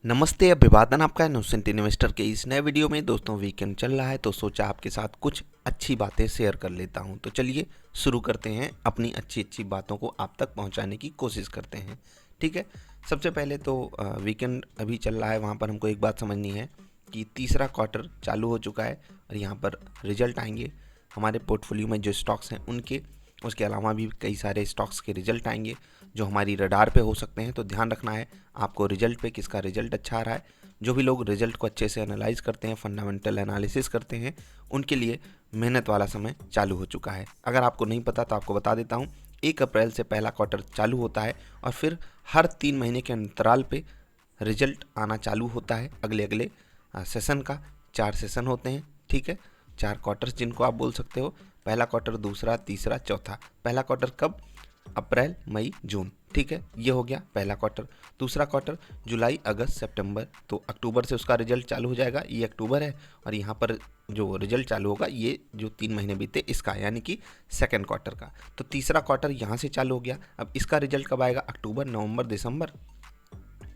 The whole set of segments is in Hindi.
नमस्ते, अभिवादन आपका इनोसेंट इन्वेस्टर के इस नए वीडियो में। दोस्तों, वीकेंड चल रहा है तो सोचा आपके साथ कुछ अच्छी बातें शेयर कर लेता हूं। तो चलिए शुरू करते हैं, अपनी अच्छी अच्छी बातों को आप तक पहुंचाने की कोशिश करते हैं। ठीक है। सबसे पहले तो वीकेंड अभी चल रहा है, वहां पर हमको एक बात समझनी है कि तीसरा क्वार्टर चालू हो चुका है और यहाँ पर रिजल्ट आएंगे हमारे पोर्टफोलियो में जो स्टॉक्स हैं उनके। उसके अलावा भी कई सारे स्टॉक्स के रिजल्ट आएंगे जो हमारी रडार पे हो सकते हैं। तो ध्यान रखना है आपको रिजल्ट पे, किसका रिजल्ट अच्छा आ रहा है। जो भी लोग रिजल्ट को अच्छे से एनालाइज करते हैं, फंडामेंटल एनालिसिस करते हैं, उनके लिए मेहनत वाला समय चालू हो चुका है। अगर आपको नहीं पता तो आपको बता देता हूँ, 1 अप्रैल से पहला क्वार्टर चालू होता है और फिर हर 3 महीने के अंतराल पे रिजल्ट आना चालू होता है। अगले अगले सेशन का 4 सेशन होते हैं। ठीक है, 4 क्वार्टर्स जिनको आप बोल सकते हो। पहला क्वार्टर, दूसरा, तीसरा, चौथा। पहला क्वार्टर कब? अप्रैल, मई, जून। ठीक है, ये हो गया पहला क्वार्टर। दूसरा क्वार्टर जुलाई, अगस्त, सितंबर। तो अक्टूबर से उसका रिजल्ट चालू हो जाएगा। ये अक्टूबर है और यहाँ पर जो रिजल्ट चालू होगा ये जो 3 महीने बीते इसका, यानी कि सेकेंड क्वार्टर का। तो तीसरा क्वार्टर यहाँ से चालू हो गया। अब इसका रिजल्ट कब आएगा? अक्टूबर, नवंबर, दिसंबर,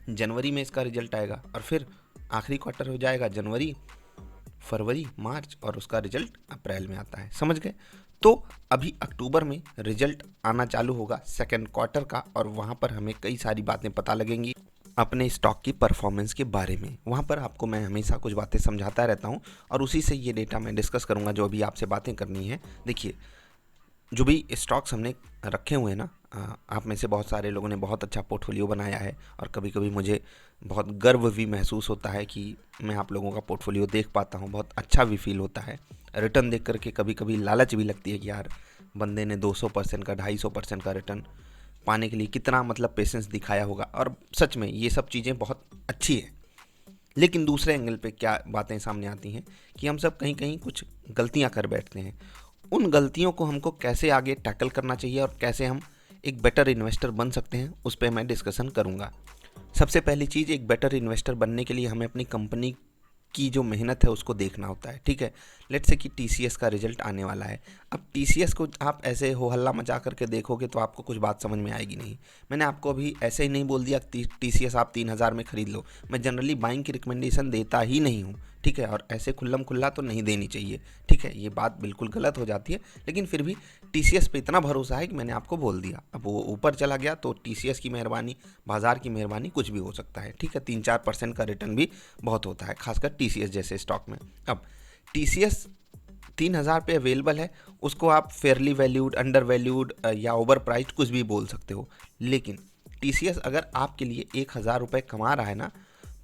जनवरी में इसका रिजल्ट आएगा और फिर आखिरी क्वार्टर हो जाएगा जनवरी, फरवरी, मार्च और उसका रिजल्ट अप्रैल में आता है। समझ गए? तो अभी अक्टूबर में रिजल्ट आना चालू होगा सेकेंड क्वार्टर का और वहाँ पर हमें कई सारी बातें पता लगेंगी अपने स्टॉक की परफॉर्मेंस के बारे में। वहाँ पर आपको मैं हमेशा कुछ बातें समझाता रहता हूँ और उसी से ये डेटा मैं डिस्कस करूँगा जो अभी आपसे बातें करनी है। देखिए, जो भी स्टॉक्स हमने रखे हुए हैं ना, आप में से बहुत सारे लोगों ने बहुत अच्छा पोर्टफोलियो बनाया है और कभी कभी मुझे बहुत गर्व भी महसूस होता है कि मैं आप लोगों का पोर्टफोलियो देख पाता हूँ। बहुत अच्छा भी फील होता है रिटर्न देख करके। कभी कभी लालच भी लगती है कि यार, बंदे ने 200% का, 250% का रिटर्न पाने के लिए कितना मतलब पेशेंस दिखाया होगा। और सच में ये सब चीज़ें बहुत अच्छी है। लेकिन दूसरे एंगल पे क्या बातें सामने आती हैं कि हम सब कहीं कहीं कुछ गलतियां कर बैठते हैं। उन गलतियों को हमको कैसे आगे टैकल करना चाहिए और कैसे हम एक बेटर इन्वेस्टर बन सकते हैं, उस पर मैं डिस्कशन करूंगा। सबसे पहली चीज़, एक बेटर इन्वेस्टर बनने के लिए हमें अपनी कंपनी की जो मेहनत है उसको देखना होता है। ठीक है, लेट्स से कि टीसीएस का रिजल्ट आने वाला है। अब टीसीएस को आप ऐसे हो हल्ला मचा करके देखोगे तो आपको कुछ बात समझ में आएगी नहीं। मैंने आपको अभी ऐसे ही नहीं बोल दिया टीसीएस आप 3,000 में खरीद लो। मैं जनरली बाइंग की रिकमेंडेशन देता ही नहीं हूँ। ठीक है, और ऐसे खुल्लम खुल्ला तो नहीं देनी चाहिए। ठीक है, ये बात बिल्कुल गलत हो जाती है। लेकिन फिर भी टीसीएस पे इतना भरोसा है कि मैंने आपको बोल दिया। अब वो ऊपर चला गया तो टीसीएस की मेहरबानी, बाजार की मेहरबानी, कुछ भी हो सकता है। ठीक है, 3-4% का रिटर्न भी बहुत होता है, खासकर टीसीएस जैसे स्टॉक में। अब टीसीएस 3,000 पे अवेलेबल है, उसको आप फेयरली वैल्यूड, अंडर वैल्यूड या ओवर प्राइस्ड कुछ भी बोल सकते हो। लेकिन टीसीएस अगर आपके लिए 1,000 रुपये कमा रहा है ना,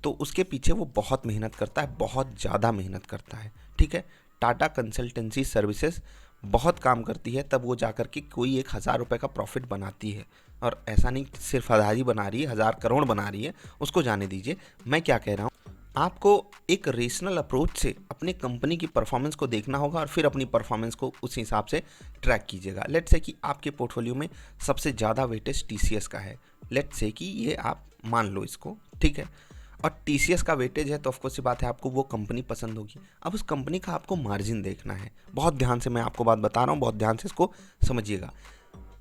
तो उसके पीछे वो बहुत मेहनत करता है, बहुत ज़्यादा मेहनत करता है। ठीक है, टाटा कंसल्टेंसी सर्विसेज बहुत काम करती है, तब वो जाकर के कोई 1,000 रुपये का प्रॉफिट बनाती है। और ऐसा नहीं सिर्फ 1,000 ही बना रही है, 1,000 करोड़ बना रही है, उसको जाने दीजिए। मैं क्या कह रहा हूँ, आपको एक रेशनल अप्रोच से अपनी कंपनी की परफॉर्मेंस को देखना होगा और फिर अपनी परफॉर्मेंस को उस हिसाब से ट्रैक कीजिएगा। लेट्स से कि आपके पोर्टफोलियो में सबसे ज़्यादा वेटेज टीसीएस का है। लेट्स से कि ये आप मान लो इसको। ठीक है, और टीसीएस का वेटेज है तो ऑफकोर्स सी बात है आपको वो कंपनी पसंद होगी। अब उस कंपनी का आपको मार्जिन देखना है। बहुत ध्यान से मैं आपको बात बता रहा हूँ, बहुत ध्यान से इसको समझिएगा।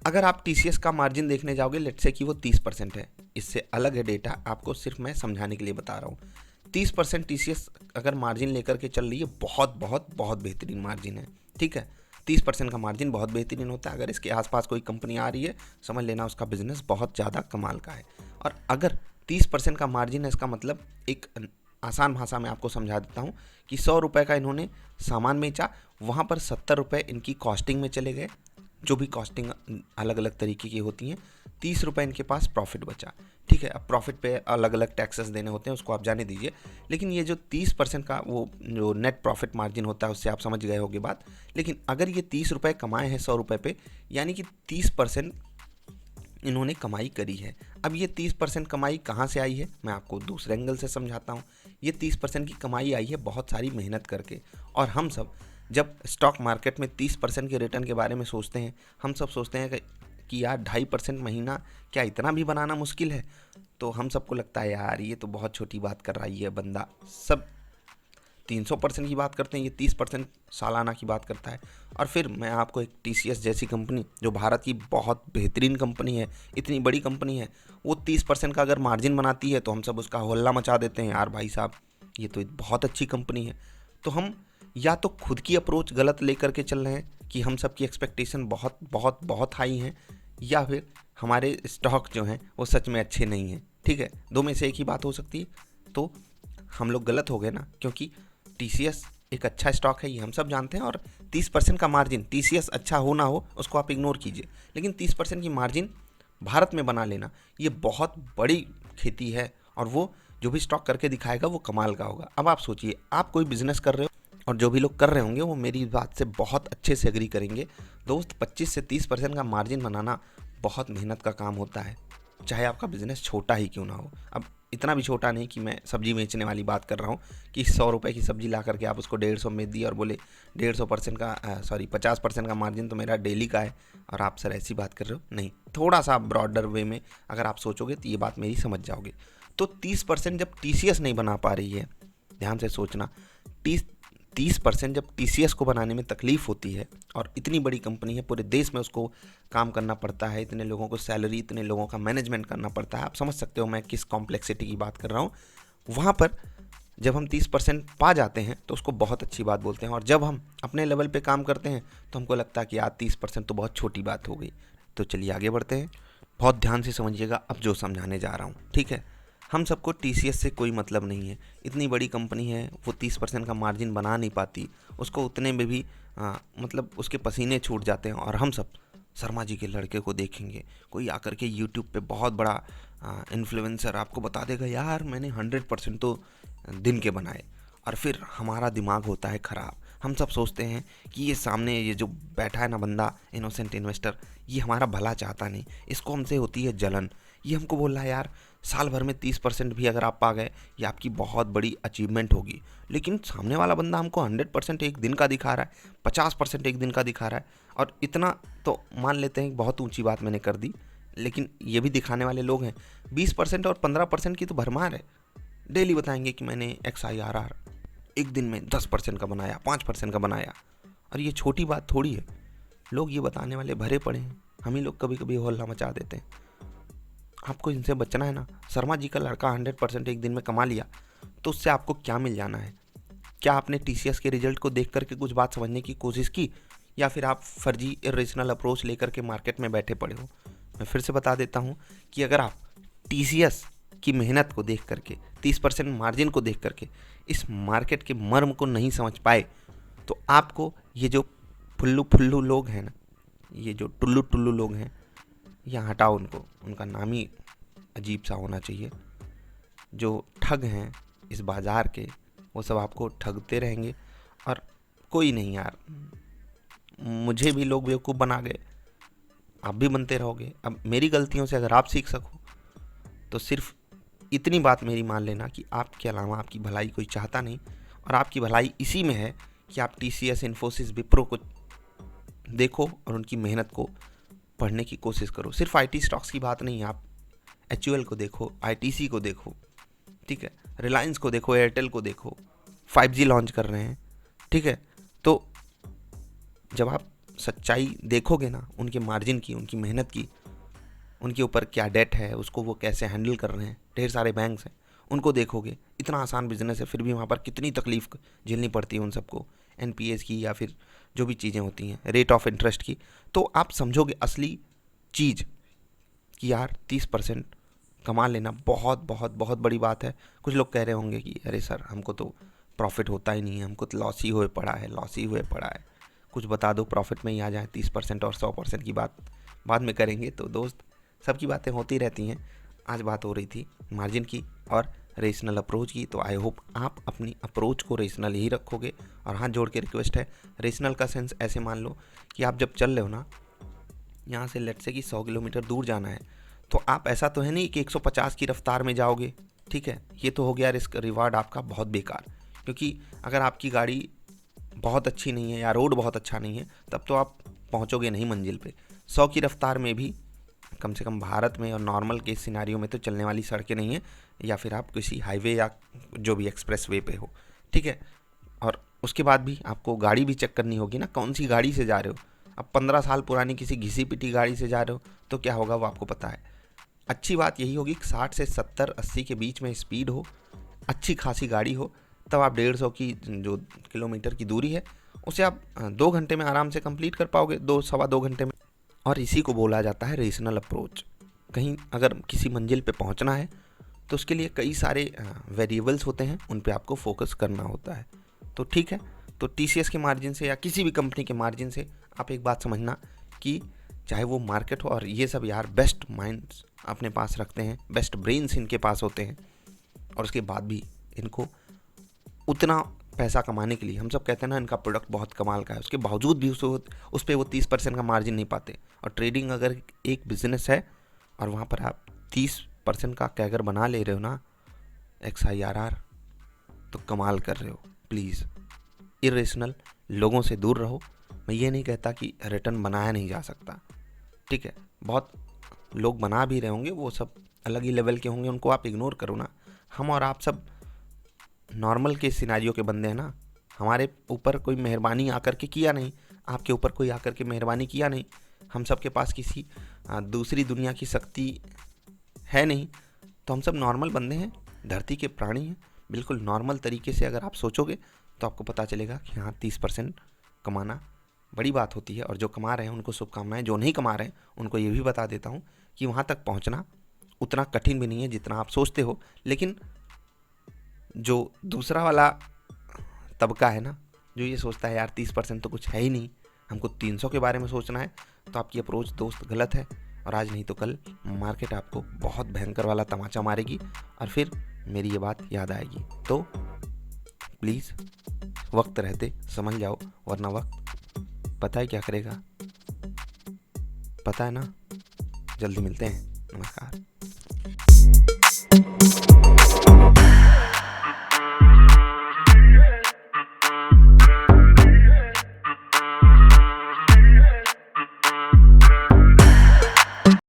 अगर आप टीसीएस का मार्जिन देखने जाओगे, लेट्स से कि वो 30% है, इससे अलग है डेटा, आपको सिर्फ मैं समझाने के लिए बता रहा हूँ। 30% टीसीएस अगर मार्जिन लेकर के चल रही है, बहुत बहुत बहुत बेहतरीन मार्जिन है। ठीक है, 30% का मार्जिन बहुत बेहतरीन होता है। अगर इसके आसपास कोई कंपनी आ रही है, समझ लेना उसका बिजनेस बहुत ज़्यादा कमाल का है। और अगर 30% का मार्जिन है, इसका मतलब एक आसान भाषा में आपको समझा देता हूँ कि 100 रुपये का इन्होंने सामान बेचा, वहाँ पर 70 रुपये इनकी कॉस्टिंग में चले गए, जो भी कॉस्टिंग अलग अलग तरीके की होती हैं। 30 रुपये इनके पास प्रॉफिट बचा। ठीक है, अब प्रॉफिट पे अलग अलग टैक्सेस देने होते हैं, उसको आप जाने दीजिए। लेकिन ये जो 30% का वो जो नेट प्रॉफिट मार्जिन होता है, उससे आप समझ गए होगे बात। लेकिन अगर ये 30 रुपये कमाए हैं 100 रुपये पे, यानी कि 30% इन्होंने कमाई करी है। अब ये 30% कमाई कहाँ से आई है, मैं आपको दूसरे एंगल से समझाता हूँ। ये 30% की कमाई आई है बहुत सारी मेहनत करके। और हम सब जब स्टॉक मार्केट में 30% के रिटर्न के बारे में सोचते हैं, हम सब सोचते हैं कि यार 2.5% महीना, क्या इतना भी बनाना मुश्किल है? तो हम सबको लगता है यार ये तो बहुत छोटी बात कर रहा है ये बंदा सब। 300% की बात करते हैं, ये 30% सालाना की बात करता है। और फिर मैं आपको एक TCS जैसी कंपनी, जो भारत की बहुत बेहतरीन कंपनी है, इतनी बड़ी कंपनी है, वो 30% का अगर मार्जिन बनाती है तो हम सब उसका हल्ला मचा देते हैं, यार भाई साहब ये तो बहुत अच्छी कंपनी है। तो हम या तो खुद की अप्रोच गलत लेकर के चल रहे हैं कि हम सब की एक्सपेक्टेशन बहुत बहुत बहुत हाई हैं, या फिर हमारे स्टॉक जो हैं वो सच में अच्छे नहीं हैं। ठीक है, दो में से एक ही बात हो सकती है। तो हम लोग गलत हो गए ना, क्योंकि TCS एक अच्छा स्टॉक है, ये हम सब जानते हैं। और 30% का मार्जिन, TCS अच्छा हो ना हो उसको आप इग्नोर कीजिए, लेकिन 30% की मार्जिन भारत में बना लेना ये बहुत बड़ी खेती है, और वो जो भी स्टॉक करके दिखाएगा वो कमाल का होगा। अब आप सोचिए, आप कोई बिजनेस कर रहे हो, और जो भी लोग कर रहे होंगे वो मेरी बात से बहुत अच्छे से एग्री करेंगे दोस्त, 25 से 30% का मार्जिन बनाना बहुत मेहनत का काम होता है, चाहे आपका बिजनेस छोटा ही क्यों ना हो। अब इतना भी छोटा नहीं कि मैं सब्जी बेचने वाली बात कर रहा हूँ कि 100 रुपये की सब्जी ला करके आप उसको 150 में दी और बोले 150% का 50% का मार्जिन तो मेरा डेली का है, और आप सर ऐसी बात कर रहे हो। नहीं, थोड़ा सा ब्रॉडर वे में अगर आप सोचोगे तो ये बात मेरी समझ जाओगे। तो 30% जब TCS नहीं बना पा रही है, ध्यान से सोचना, 30% जब TCS को बनाने में तकलीफ़ होती है, और इतनी बड़ी कंपनी है, पूरे देश में उसको काम करना पड़ता है, इतने लोगों को सैलरी, इतने लोगों का मैनेजमेंट करना पड़ता है, आप समझ सकते हो मैं किस कॉम्प्लेक्सिटी की बात कर रहा हूँ। वहाँ पर जब हम 30% पा जाते हैं तो उसको बहुत अच्छी बात बोलते हैं, और जब हम अपने लेवल पे काम करते हैं तो हमको लगता है कि यार 30% तो बहुत छोटी बात हो गई। तो चलिए आगे बढ़ते हैं, बहुत ध्यान से समझिएगा अब जो समझाने जा रहा हूँ। ठीक है, हम सबको TCS से कोई मतलब नहीं है, इतनी बड़ी कंपनी है, वो 30% का मार्जिन बना नहीं पाती, उसको उतने में भी मतलब उसके पसीने छूट जाते हैं। और हम सब शर्मा जी के लड़के को देखेंगे, कोई आकर के यूट्यूब पे बहुत बड़ा इन्फ्लुएंसर आपको बता देगा यार मैंने 100% तो दिन के बनाए, और फिर हमारा दिमाग होता है ख़राब। हम सब सोचते हैं कि ये सामने ये जो बैठा है ना बंदा, इनोसेंट इन्वेस्टर, ये हमारा भला चाहता नहीं, इसको हमसे होती है जलन। ये हमको बोल रहा है यार साल भर में 30% भी अगर आप पा गए ये आपकी बहुत बड़ी अचीवमेंट होगी, लेकिन सामने वाला बंदा हमको 100% एक दिन का दिखा रहा है, 50% एक दिन का दिखा रहा है। और इतना तो मान लेते हैं बहुत ऊंची बात मैंने कर दी, लेकिन ये भी दिखाने वाले लोग हैं। 20% और 15% की तो भरमार है, डेली बताएंगे कि मैंने XIRR एक दिन में 10% का बनाया, 5% का बनाया, और ये छोटी बात थोड़ी है। लोग ये बताने वाले भरे पड़े हैं, हम ही लोग कभी कभी हल्ला मचा देते हैं। आपको इनसे बचना है ना, शर्मा जी का लड़का 100% एक दिन में कमा लिया तो उससे आपको क्या मिल जाना है? क्या आपने TCS के रिजल्ट को देख करके कुछ बात समझने की कोशिश की, या फिर आप फर्जी इरेशनल अप्रोच लेकर के मार्केट में बैठे पड़े हो? मैं फिर से बता देता हूँ कि अगर आप TCS की मेहनत को देख करके, 30% मार्जिन को देख करके इस मार्केट के मर्म को नहीं समझ पाए, तो आपको ये जो फुल्लू फुल्लू लोग हैं ना, ये जो टुल्लू टुल्लू लोग हैं, यहाँ हटाओ उनको, उनका नाम ही अजीब सा होना चाहिए। जो ठग हैं इस बाज़ार के, वो सब आपको ठगते रहेंगे, और कोई नहीं यार, मुझे भी लोग बेवकूफ़ बना गए, आप भी बनते रहोगे। अब मेरी गलतियों से अगर आप सीख सको तो सिर्फ इतनी बात मेरी मान लेना कि आपके अलावा आपकी भलाई कोई चाहता नहीं, और आपकी भलाई इसी में है कि आप TCS, इन्फोसिस, विप्रो को देखो और उनकी मेहनत को पढ़ने की कोशिश करो। सिर्फ IT स्टॉक्स की बात नहीं है, आप HUL को देखो, ITC को देखो, ठीक है, रिलायंस को देखो, एयरटेल को देखो, 5G लॉन्च कर रहे हैं। ठीक है, तो जब आप सच्चाई देखोगे ना उनके मार्जिन की, उनकी मेहनत की, उनके ऊपर क्या डेट है, उसको वो कैसे हैंडल कर रहे हैं, ढेर सारे बैंक्स हैं, उनको देखोगे, इतना आसान बिजनेस है, फिर भी वहाँ पर कितनी तकलीफ झेलनी पड़ती है उन सबको, NPS की या फिर जो भी चीज़ें होती हैं, रेट ऑफ इंटरेस्ट की, तो आप समझोगे असली चीज़ कि यार 30% कमा लेना बहुत बहुत बहुत बड़ी बात है। कुछ लोग कह रहे होंगे कि अरे सर हमको तो प्रॉफिट होता ही नहीं है, हमको तो लॉस ही हुए पड़ा है, लॉस ही हुए पड़ा है, कुछ बता दो प्रॉफिट में ही आ जाए। 30% और 100% की बात बाद में करेंगे। तो दोस्त, सबकी बातें होती रहती हैं, आज बात हो रही थी मार्जिन की और रेशनल अप्रोच की, तो आई होप आप अपनी अप्रोच को रेशनल ही रखोगे। और हाथ जोड़ के रिक्वेस्ट है, रेशनल का सेंस ऐसे मान लो कि आप जब चल रहे हो ना, यहाँ से लेट्स से कि 100 किलोमीटर दूर जाना है, तो आप ऐसा तो है नहीं कि 150 की रफ्तार में जाओगे। ठीक है, ये तो हो गया रिस्क रिवार्ड आपका बहुत बेकार, क्योंकि अगर आपकी गाड़ी बहुत अच्छी नहीं है या रोड बहुत अच्छा नहीं है, तब तो आप पहुँचोगे नहीं मंजिल पे। 100 की रफ्तार में भी कम से कम भारत में और नॉर्मल के सिनारियों में तो चलने वाली सड़कें नहीं हैं, या फिर आप किसी हाईवे या जो भी एक्सप्रेस वे पे हो। ठीक है, उसके बाद भी आपको गाड़ी भी चेक करनी होगी ना, कौन सी गाड़ी से जा रहे हो। अब 15 साल पुरानी किसी घिसी पिटी गाड़ी से जा रहे हो तो क्या होगा वो आपको पता है। अच्छी बात यही होगी कि 60 से 70-80 के बीच में स्पीड हो, अच्छी खासी गाड़ी हो, तब आप 150 की जो किलोमीटर की दूरी है उसे आप 2 घंटे में आराम से कंप्लीट कर पाओगे, 2 सवा 2 घंटे में। और इसी को बोला जाता है रेशनल अप्रोच। कहीं अगर किसी मंजिल पे पहुंचना है तो उसके लिए कई सारे वेरिएबल्स होते हैं, उन पे आपको फोकस करना होता है। तो ठीक है, तो टीसीएस के मार्जिन से या किसी भी कंपनी के मार्जिन से आप एक बात समझना कि चाहे वो मार्केट हो, और ये सब यार बेस्ट माइंड्स अपने पास रखते हैं, बेस्ट ब्रेन्स इनके पास होते हैं, और उसके बाद भी इनको उतना पैसा कमाने के लिए, हम सब कहते हैं ना इनका प्रोडक्ट बहुत कमाल का है, उसके बावजूद भी उस पर वो 30% का मार्जिन नहीं पाते। और ट्रेडिंग अगर एक बिजनेस है और वहाँ पर आप 30% का कैगर बना ले रहे हो ना, XIRR, तो कमाल कर रहे हो। प्लीज़ इरेशनल लोगों से दूर रहो। मैं ये नहीं कहता कि रिटर्न बनाया नहीं जा सकता, ठीक है, बहुत लोग बना भी रहे होंगे, वो सब अलग ही लेवल के होंगे, उनको आप इग्नोर करो ना। हम और आप सब नॉर्मल के सिनारियो के बंदे हैं ना, हमारे ऊपर कोई मेहरबानी आकर के किया नहीं, आपके ऊपर कोई आकर के मेहरबानी किया नहीं, हम सब के पास किसी दूसरी दुनिया की शक्ति है नहीं, तो हम सब नॉर्मल बंदे हैं, धरती के प्राणी हैं। बिल्कुल नॉर्मल तरीके से अगर आप सोचोगे तो आपको पता चलेगा कि हाँ 30% कमाना बड़ी बात होती है। और जो कमा रहे हैं उनको शुभकामनाएं, जो नहीं कमा रहे हैं उनको ये भी बता देता हूँ कि वहाँ तक पहुँचना उतना कठिन भी नहीं है जितना आप सोचते हो। लेकिन जो दूसरा वाला तबका है ना, जो ये सोचता है यार 30% तो कुछ है ही नहीं, हमको 300 के बारे में सोचना है, तो आपकी अप्रोच दोस्त गलत है। और आज नहीं तो कल मार्केट आपको बहुत भयंकर वाला तमाचा मारेगी और फिर मेरी ये बात याद आएगी। तो प्लीज़ वक्त रहते समझ जाओ, वरना वक्त पता है क्या करेगा, पता है ना। जल्दी मिलते हैं, नमस्कार।